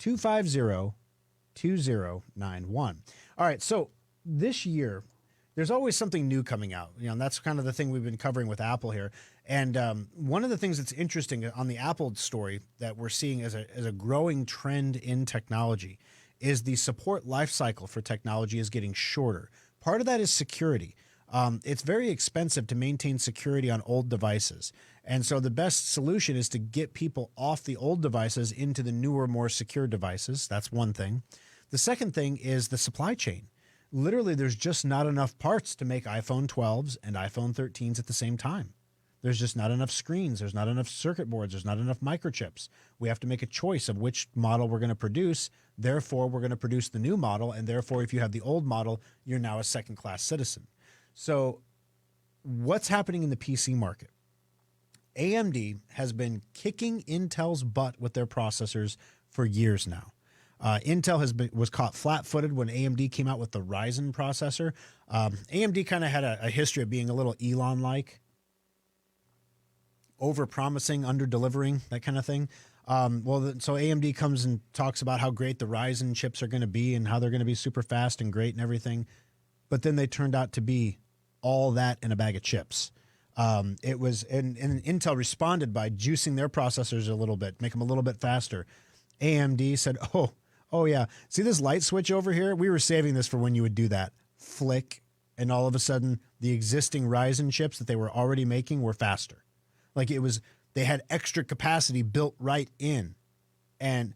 S2: 888-250-2091. All right, so this year, there's always something new coming out. And that's kind of the thing we've been covering with Apple here. And one of the things that's interesting on the Apple story that we're seeing as a growing trend in technology is the support life cycle for technology is getting shorter. Part of that is security. It's very expensive to maintain security on old devices. And so the best solution is to get people off the old devices into the newer, more secure devices. That's one thing. The second thing is the supply chain. Literally, there's just not enough parts to make iPhone 12s and iPhone 13s at the same time. There's just not enough screens. There's not enough circuit boards. There's not enough microchips. We have to make a choice of which model we're going to produce. Therefore, we're going to produce the new model. And therefore, if you have the old model, you're now a second-class citizen. So what's happening in the PC market? AMD has been kicking Intel's butt with their processors for years now. Intel was caught flat-footed when AMD came out with the Ryzen processor. AMD kind of had a history of being a little Elon-like, over-promising, under-delivering, that kind of thing. So AMD comes and talks about how great the Ryzen chips are going to be and how they're going to be super fast and great and everything. But then they turned out to be all that in a bag of chips. And Intel responded by juicing their processors a little bit, make them a little bit faster. AMD said, oh yeah, see this light switch over here? We were saving this for when you would do that. Flick, and all of a sudden, the existing Ryzen chips that they were already making were faster. Like it was They had extra capacity built right in, and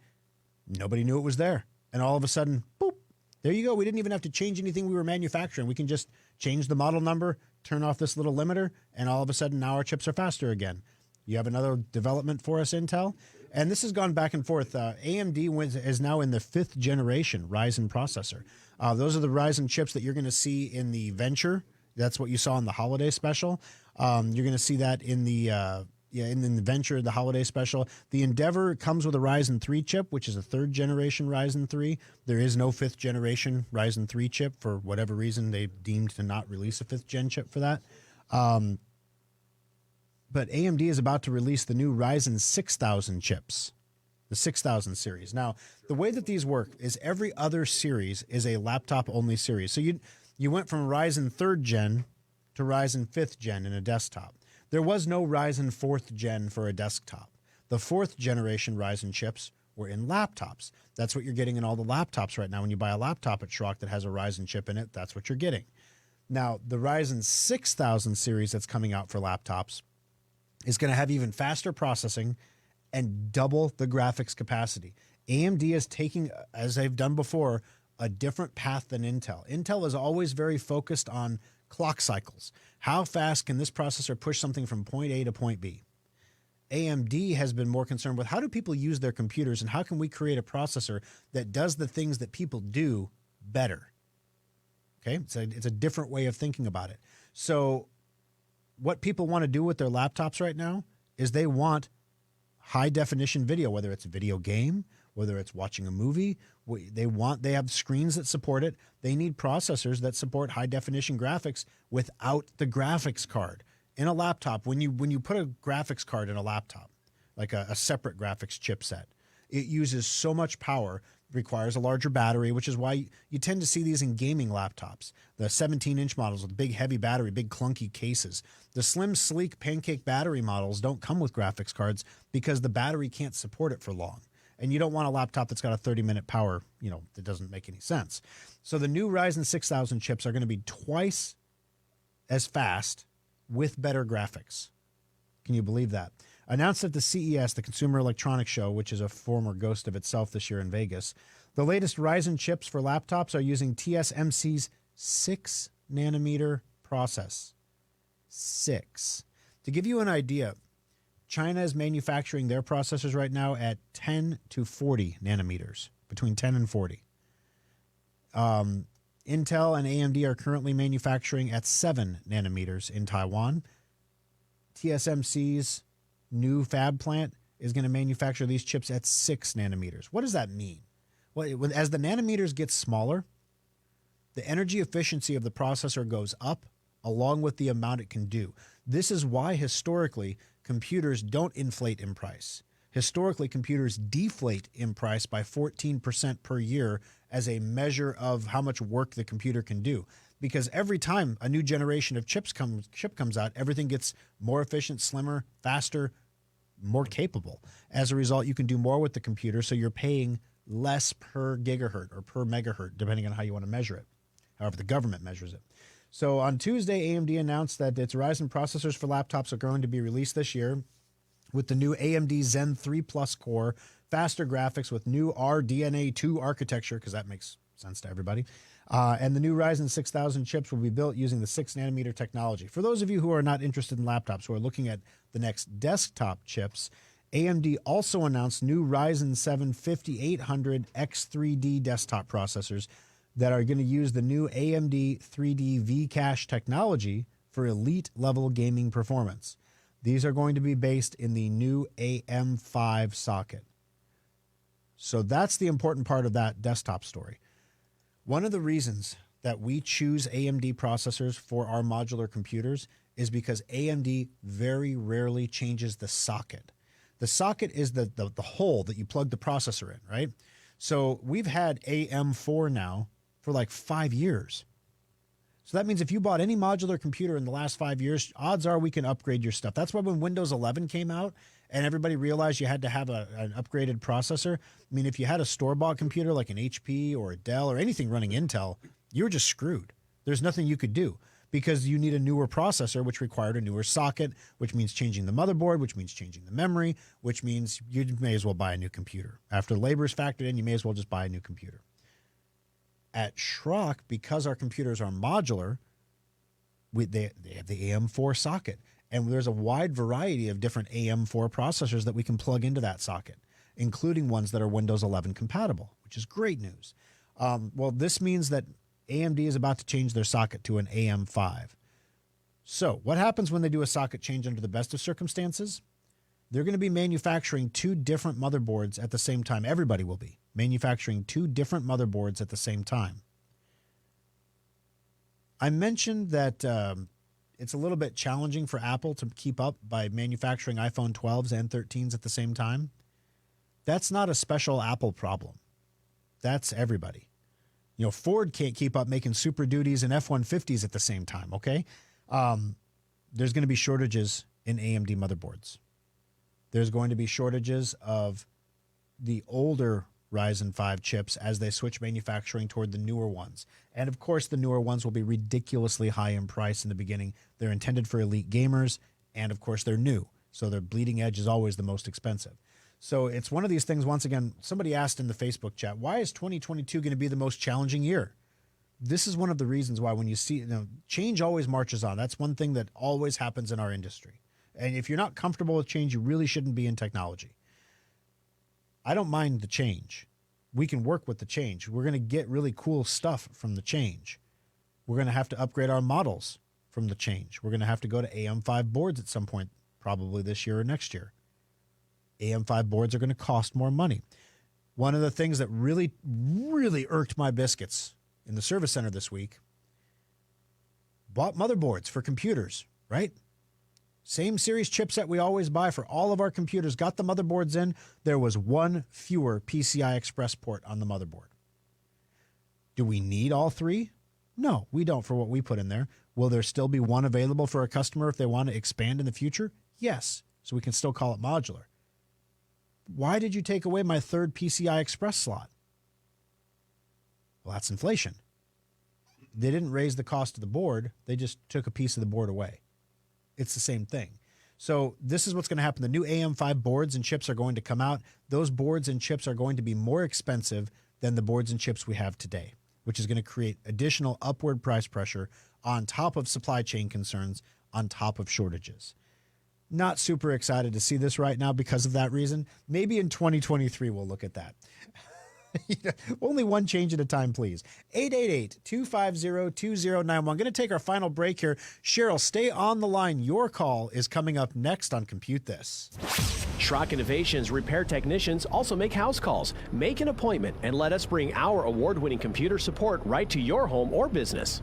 S2: nobody knew it was there. And all of a sudden, boop, there you go. We didn't even have to change anything we were manufacturing. We can just change the model number, turn off this little limiter, and all of a sudden now our chips are faster again. You have another development for us, Intel? And this has gone back and forth. AMD is now in the 5th generation Ryzen processor. Those are the Ryzen chips that you're going to see in the Venture. That's what you saw in the holiday special. You're going to see that in the in the Venture, the holiday special. The Endeavor comes with a Ryzen 3 chip, which is a 3rd generation Ryzen 3. There is no 5th generation Ryzen 3 chip. For whatever reason, they deemed to not release a 5th gen chip for that. But AMD is about to release the new Ryzen 6000 chips, the 6000 series. Now, the way that these work is every other series is a laptop-only series. So you went from Ryzen 3rd gen to Ryzen 5th gen in a desktop. There was no Ryzen 4th gen for a desktop. The 4th generation Ryzen chips were in laptops. That's what you're getting in all the laptops right now. When you buy a laptop at Schrock that has a Ryzen chip in it, that's what you're getting. Now, the Ryzen 6000 series that's coming out for laptops is going to have even faster processing and double the graphics capacity. AMD is taking, as they've done before, a different path than Intel. Intel is always very focused on clock cycles. How fast can this processor push something from point A to point B? AMD has been more concerned with how do people use their computers and how can we create a processor that does the things that people do better? Okay, it's a different way of thinking about it. So what people want to do with their laptops right now is they want high definition video, whether it's a video game, whether it's watching a movie. They have screens that support it. They need processors that support high definition graphics without the graphics card. In a laptop, when you put a graphics card in a laptop, like a separate graphics chipset, it uses so much power, requires a larger battery, which is why you tend to see these in gaming laptops. The 17-inch models with big, heavy battery, big, clunky cases. The slim, sleek, pancake battery models don't come with graphics cards because the battery can't support it for long. And you don't want a laptop that's got a 30-minute power, that doesn't make any sense. So the new Ryzen 6000 chips are going to be twice as fast with better graphics. Can you believe that? Announced at the CES, the Consumer Electronics Show, which is a former ghost of itself this year in Vegas, the latest Ryzen chips for laptops are using TSMC's 6-nanometer process. 6. To give you an idea, China is manufacturing their processors right now at 10 to 40 nanometers, between 10 and 40. Intel and AMD are currently manufacturing at 7 nanometers in Taiwan. TSMC's new fab plant is going to manufacture these chips at 6 nanometers. What does that mean? Well, as the nanometers get smaller, the energy efficiency of the processor goes up along with the amount it can do. This is why historically computers don't inflate in price. Historically, computers deflate in price by 14% per year as a measure of how much work the computer can do. Because every time a new generation of chip comes out, everything gets more efficient, slimmer, faster, more capable. As a result, you can do more with the computer, so you're paying less per gigahertz or per megahertz, depending on how you want to measure it, however the government measures it. So on Tuesday, AMD announced that its Ryzen processors for laptops are going to be released this year with the new AMD Zen 3 Plus core, faster graphics with new RDNA 2 architecture, because that makes sense to everybody. And the new Ryzen 6000 chips will be built using the 6-nanometer technology. For those of you who are not interested in laptops, who are looking at the next desktop chips, AMD also announced new Ryzen 7 5800 X3D desktop processors that are going to use the new AMD 3D V-Cache technology for elite-level gaming performance. These are going to be based in the new AM5 socket. So that's the important part of that desktop story. One of the reasons that we choose AMD processors for our modular computers is because AMD very rarely changes the socket. The socket is the hole that you plug the processor in, right? So we've had AM4 now for like 5 years. So that means if you bought any modular computer in the last 5 years, odds are we can upgrade your stuff. That's why when Windows 11 came out and everybody realized you had to have an upgraded processor, I mean, if you had a store-bought computer like an HP or a Dell or anything running Intel, you were just screwed. There's nothing you could do because you need a newer processor, which required a newer socket, which means changing the motherboard, which means changing the memory, which means you may as well buy a new computer. After labor is factored in, you may as well just buy a new computer. At Schrock, because our computers are modular, they have the AM4 socket. And there's a wide variety of different AM4 processors that we can plug into that socket, including ones that are Windows 11 compatible, which is great news. Well, this means that AMD is about to change their socket to an AM5. So what happens when they do a socket change under the best of circumstances? They're going to be manufacturing 2 different motherboards at the same time. Everybody will be manufacturing 2 different motherboards at the same time. I mentioned that it's a little bit challenging for Apple to keep up by manufacturing iPhone 12s and 13s at the same time. That's not a special Apple problem. That's everybody. You know, Ford can't keep up making Super Duties and F-150s at the same time, okay? There's going to be shortages in AMD motherboards. There's going to be shortages of the older Ryzen 5 chips as they switch manufacturing toward the newer ones. And of course, the newer ones will be ridiculously high in price in the beginning. They're intended for elite gamers, and of course, they're new. So their bleeding edge is always the most expensive. So it's one of these things, once again, somebody asked in the Facebook chat, why is 2022 going to be the most challenging year? This is one of the reasons why when you see, change always marches on. That's one thing that always happens in our industry. And if you're not comfortable with change, you really shouldn't be in technology. I don't mind the change. We can work with the change. We're going to get really cool stuff from the change. We're going to have to upgrade our models from the change. We're going to have to go to AM5 boards at some point, probably this year or next year. AM5 boards are going to cost more money. One of the things that really, really irked my biscuits in the service center this week, bought motherboards for computers, right? Same series chipset we always buy for all of our computers, got the motherboards in. There was one fewer PCI Express port on the motherboard. Do we need all 3? No, we don't for what we put in there. Will there still be one available for a customer if they want to expand in the future? Yes, so we can still call it modular. Why did you take away my 3rd PCI Express slot? Well, that's inflation. They didn't raise the cost of the board. They just took a piece of the board away. It's the same thing. So this is what's going to happen. The new AM5 boards and chips are going to come out. Those boards and chips are going to be more expensive than the boards and chips we have today, which is going to create additional upward price pressure on top of supply chain concerns, on top of shortages. Not super excited to see this right now because of that reason. Maybe in 2023 we'll look at that. Only one change at a time, please. 888-250-2091. Going to take our final break here. Cheryl, stay on the line. Your call is coming up next on Compute This.
S3: Schrock Innovations repair technicians also make house calls. Make an appointment and let us bring our award-winning computer support right to your home or business.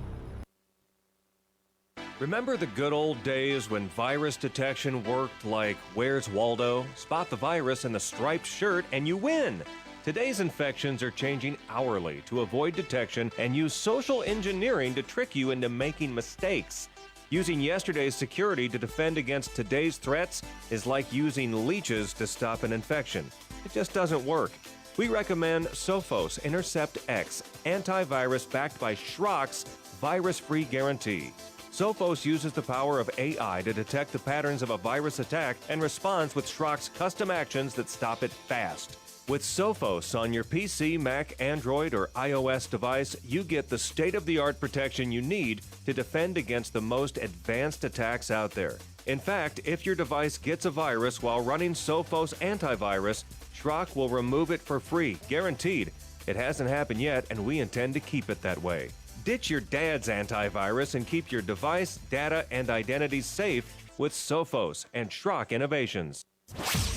S1: Remember the good old days when virus detection worked like Where's Waldo? Spot the virus in the striped shirt and you win. Today's infections are changing hourly to avoid detection and use social engineering to trick you into making mistakes. Using yesterday's security to defend against today's threats is like using leeches to stop an infection. It just doesn't work. We recommend Sophos Intercept X, antivirus backed by Schrock's virus-free guarantee. Sophos uses the power of AI to detect the patterns of a virus attack and responds with Schrock's custom actions that stop it fast. With Sophos on your PC, Mac, Android, or iOS device, you get the state-of-the-art protection you need to defend against the most advanced attacks out there. In fact, if your device gets a virus while running Sophos antivirus, Schrock will remove it for free, guaranteed. It hasn't happened yet, and we intend to keep it that way. Ditch your dad's antivirus and keep your device, data, and identities safe with Sophos and Schrock Innovations.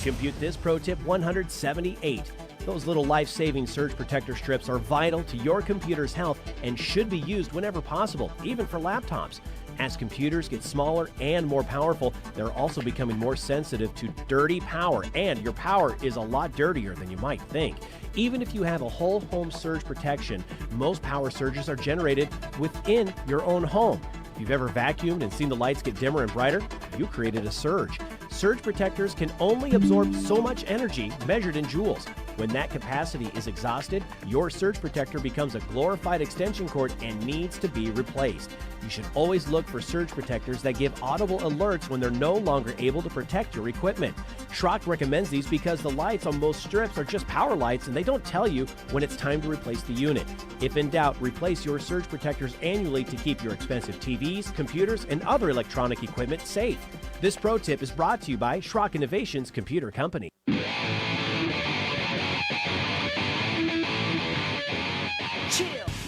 S3: Compute This Pro Tip 178. Those little life-saving surge protector strips are vital to your computer's health and should be used whenever possible, even for laptops. As computers get smaller and more powerful, they're also becoming more sensitive to dirty power, and your power is a lot dirtier than you might think. Even if you have a whole home surge protection, most power surges are generated within your own home. If you've ever vacuumed and seen the lights get dimmer and brighter, you created a surge. Surge protectors can only absorb so much energy measured in joules. When that capacity is exhausted, your surge protector becomes a glorified extension cord and needs to be replaced. You should always look for surge protectors that give audible alerts when they're no longer able to protect your equipment. Schrock recommends these because the lights on most strips are just power lights and they don't tell you when it's time to replace the unit. If in doubt, replace your surge protectors annually to keep your expensive TVs, computers, and other electronic equipment safe. This pro tip is brought to you by Schrock Innovations Computer Company.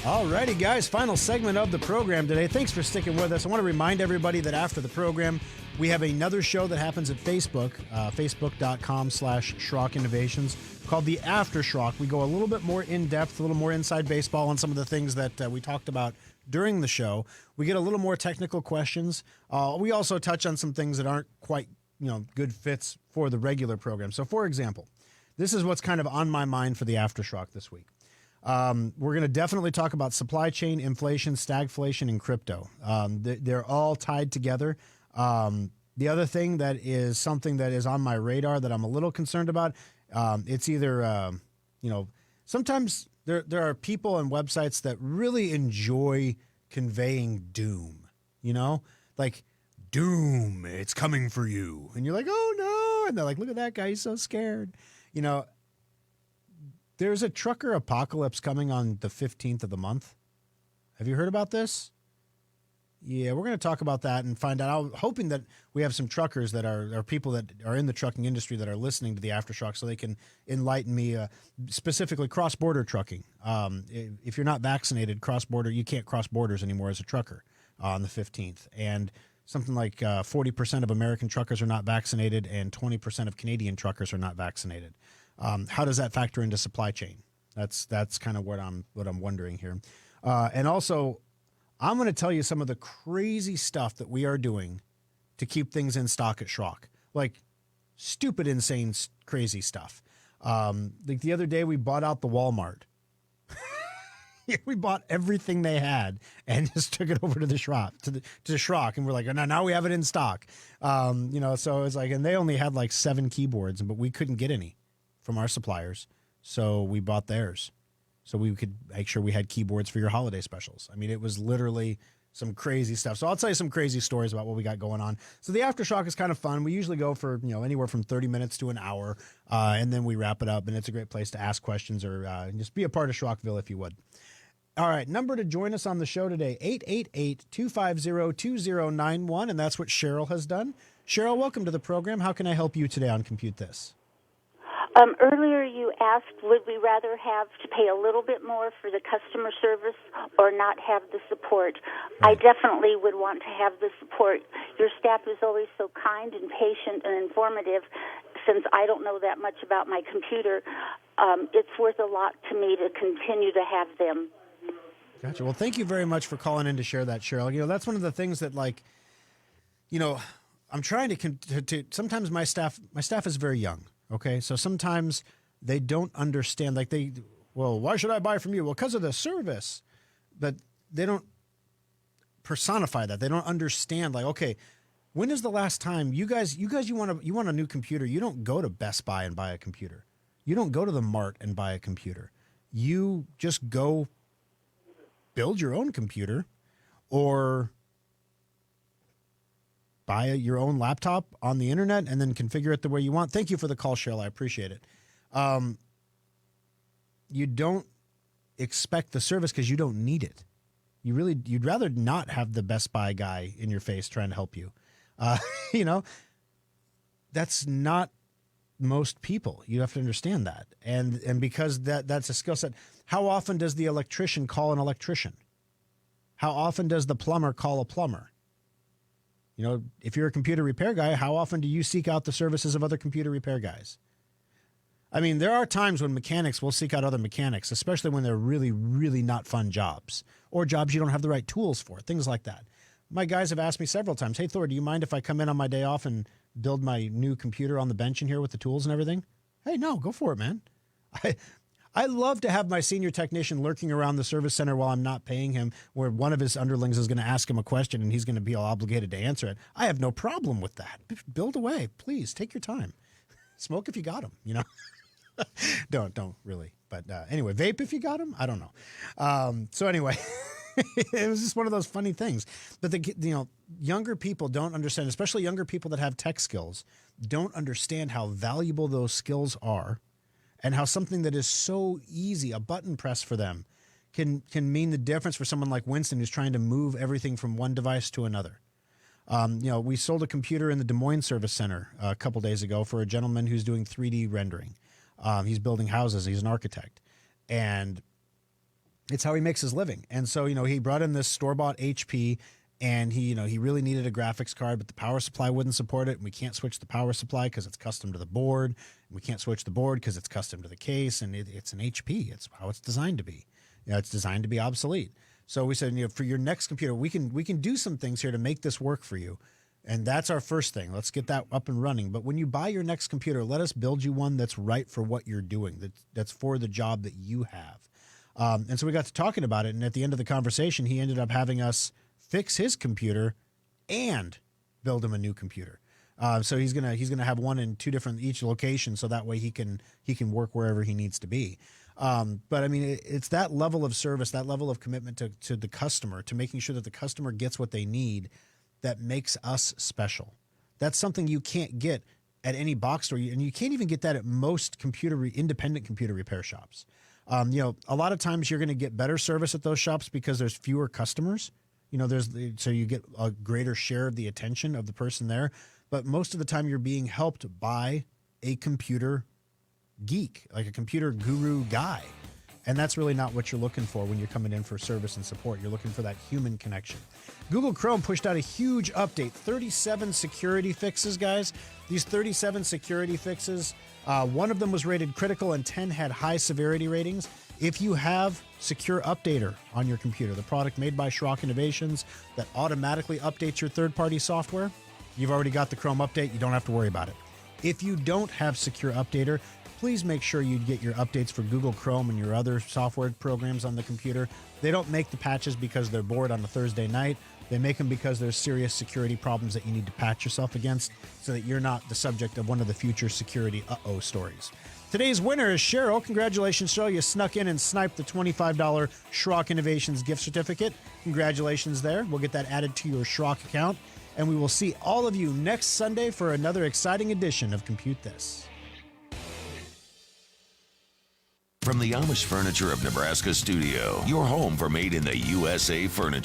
S2: Alrighty, guys, final segment of the program today. Thanks for sticking with us. I want to remind everybody that after the program, we have another show that happens at Facebook, facebook.com/Schrock Innovations, called The After Schrock. We go a little bit more in-depth, a little more inside baseball on some of the things that we talked about during the show. We get a little more technical questions. We also touch on some things that aren't quite, good fits for the regular program. So, for example, this is what's kind of on my mind for the After Schrock this week. We're going to definitely talk about supply chain, inflation, stagflation, and crypto. They're all tied together. The other thing that is something that is on my radar that I'm a little concerned about, it's either, sometimes there are people and websites that really enjoy conveying doom, like doom, it's coming for you. And you're like, oh no. And they're like, look at that guy, he's so scared. There's a trucker apocalypse coming on the 15th of the month. Have you heard about this? Yeah, we're going to talk about that and find out. I'm hoping that we have some truckers that are people that are in the trucking industry that are listening to the Aftershock so they can enlighten me, specifically cross-border trucking. If you're not vaccinated, cross-border, you can't cross borders anymore as a trucker on the 15th. And something like 40% of American truckers are not vaccinated and 20% of Canadian truckers are not vaccinated. How does that factor into supply chain? That's kind of what I'm wondering here. And also, I'm going to tell you some of the crazy stuff that we are doing to keep things in stock at Schrock. Like stupid, insane, crazy stuff. Like the other day, we bought out the Walmart. We bought everything they had and just took it over to the Schrock, to Schrock, and we're like, now we have it in stock. So it's like, and they only had like 7 keyboards, but we couldn't get any from our suppliers, so we bought theirs so we could make sure we had keyboards for your holiday specials. I mean, it was literally some crazy stuff. So I'll tell you some crazy stories about what we got going on. So the Aftershock is kind of fun. We usually go for anywhere from 30 minutes to an hour, and then we wrap it up, and it's a great place to ask questions or just be a part of Schrockville if you would. All right, number to join us on the show today, 888-250-2091, and that's what Cheryl has done. Cheryl, welcome to the program. How can I help you today on Compute This?
S10: Earlier you asked, would we rather have to pay a little bit more for the customer service or not have the support? Right. I definitely would want to have the support. Your staff is always so kind and patient and informative. Since I don't know that much about my computer, it's worth a lot to me to continue to have them.
S2: Gotcha. Well, thank you very much for calling in to share that, Cheryl. That's one of the things that, I'm trying to sometimes my staff is very young. Okay, so sometimes they don't understand, why should I buy from you? Well, because of the service. But they don't personify that. They don't understand, okay, when is the last time you want a new computer? You don't go to Best Buy and buy a computer. You don't go to the Mart and buy a computer. You just go build your own computer or buy your own laptop on the internet and then configure it the way you want. Thank you for the call, Cheryl. I appreciate it. You don't expect the service because you don't need it. You'd rather not have the Best Buy guy in your face trying to help you. That's not most people. You have to understand that. And because that's a skill set. How often does the electrician call an electrician? How often does the plumber call a plumber? If you're a computer repair guy, how often do you seek out the services of other computer repair guys? I mean, there are times when mechanics will seek out other mechanics, especially when they're really, really not fun jobs or jobs you don't have the right tools for, things like that. My guys have asked me several times, hey, Thor, do you mind if I come in on my day off and build my new computer on the bench in here with the tools and everything? Hey, no, go for it, man. I love to have my senior technician lurking around the service center while I'm not paying him, where one of his underlings is going to ask him a question and he's going to be all obligated to answer it. I have no problem with that. Build away, please. Take your time. Smoke if you got them, Don't really. But anyway, vape if you got them. I don't know. So anyway, it was just one of those funny things. But younger people don't understand, especially younger people that have tech skills, don't understand how valuable those skills are, and how something that is so easy, a button press for them, can mean the difference for someone like Winston who's trying to move everything from one device to another. We sold a computer in the Des Moines Service Center a couple days ago for a gentleman who's doing 3D rendering. He's building houses. He's an architect. And it's how he makes his living. And so, he brought in this store-bought HP, and he really needed a graphics card, but the power supply wouldn't support it. And we can't switch the power supply because it's custom to the board. And we can't switch the board because it's custom to the case. And it's an HP. It's how it's designed to be. It's designed to be obsolete. So we said, for your next computer, we can do some things here to make this work for you. And that's our first thing. Let's get that up and running. But when you buy your next computer, let us build you one that's right for what you're doing, that's for the job that you have. And so we got to talking about it. And at the end of the conversation, he ended up having us fix his computer and build him a new computer. So he's gonna have one in each location, so that way he can work wherever he needs to be. But I mean, it's that level of service, that level of commitment to the customer, to making sure that the customer gets what they need, that makes us special. That's something you can't get at any box store, and you can't even get that at most independent computer repair shops. A lot of times you're going to get better service at those shops because there's fewer customers. So you get a greater share of the attention of the person there. But most of the time you're being helped by a computer geek, like a computer guru guy. And that's really not what you're looking for when you're coming in for service and support. You're looking for that human connection. Google Chrome pushed out a huge update, 37 security fixes, guys. These 37 security fixes, one of them was rated critical and 10 had high severity ratings. If you have Secure Updater on your computer, the product made by Schrock Innovations that automatically updates your third-party software, you've already got the Chrome update. You don't have to worry about it. If you don't have Secure Updater, please make sure you get your updates for Google Chrome and your other software programs on the computer. They don't make the patches because they're bored on a Thursday night. They make them because there's serious security problems that you need to patch yourself against so that you're not the subject of one of the future security stories. Today's winner is Cheryl. Congratulations, Cheryl. You snuck in and sniped the $25 Schrock Innovations gift certificate. Congratulations there. We'll get that added to your Schrock account. And we will see all of you next Sunday for another exciting edition of Compute This.
S7: From the Amish Furniture of Nebraska studio, your home for made in the USA furniture.